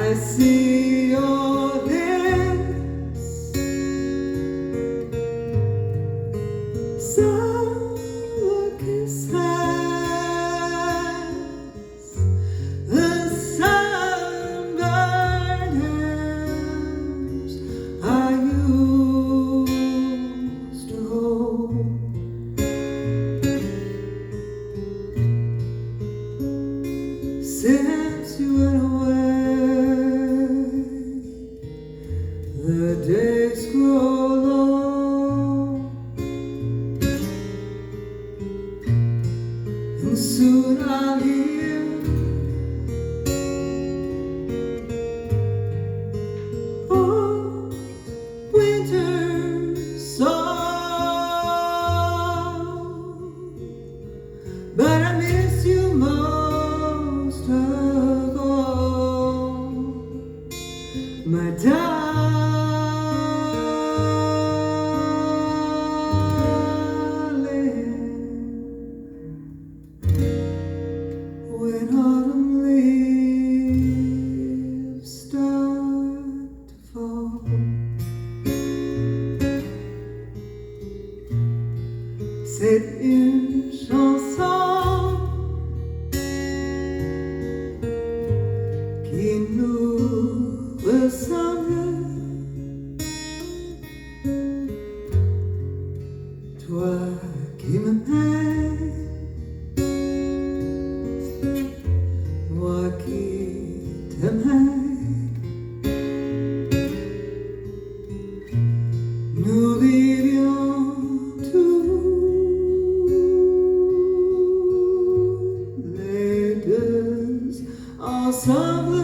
I see your lips, sour kisses, the sunburned hands I used to hold. Since you went away, the days grow long, and soon I'll hear old winter's song. But I miss you most of all, my darling. When autumn leaves start to fall, c'est une chanson qui nous ressemble. Toi qui m'aimais, moi qui t'aimais, nous vivions tous les deux ensemble.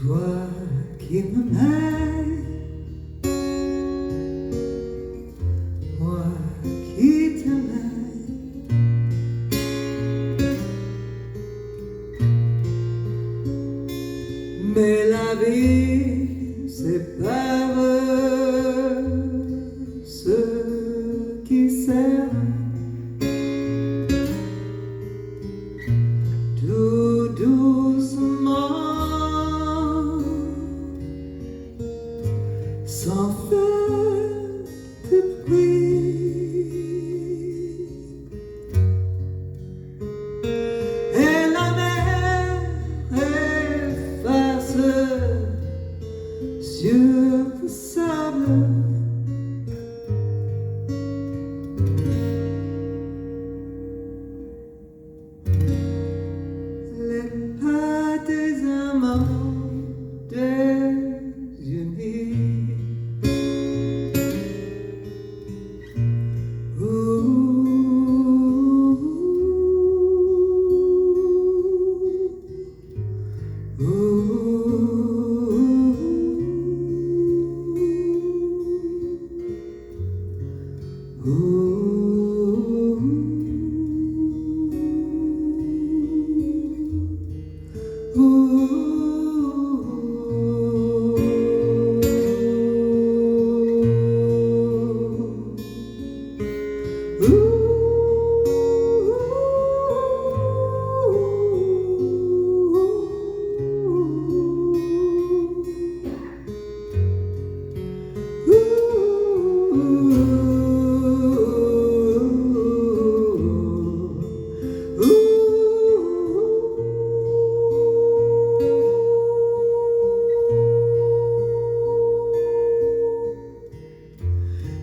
Toi qui m'aimais, moi qui t'aimais, mais la vie sépare ceux qui s'aiment. Tout doucement, sans faire de bruit, et la mer efface sur le sable les pas des amants désunis.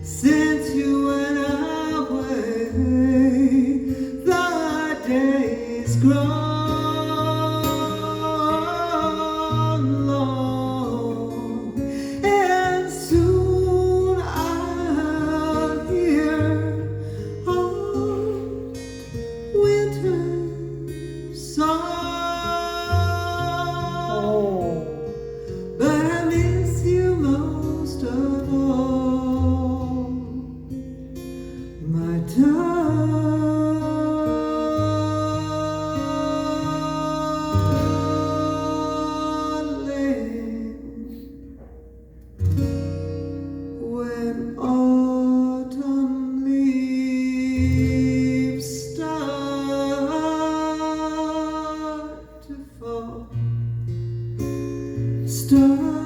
Since you went away, the days grown long, and soon I'll hear old winter's song. But I miss you most of all, my darling. stars.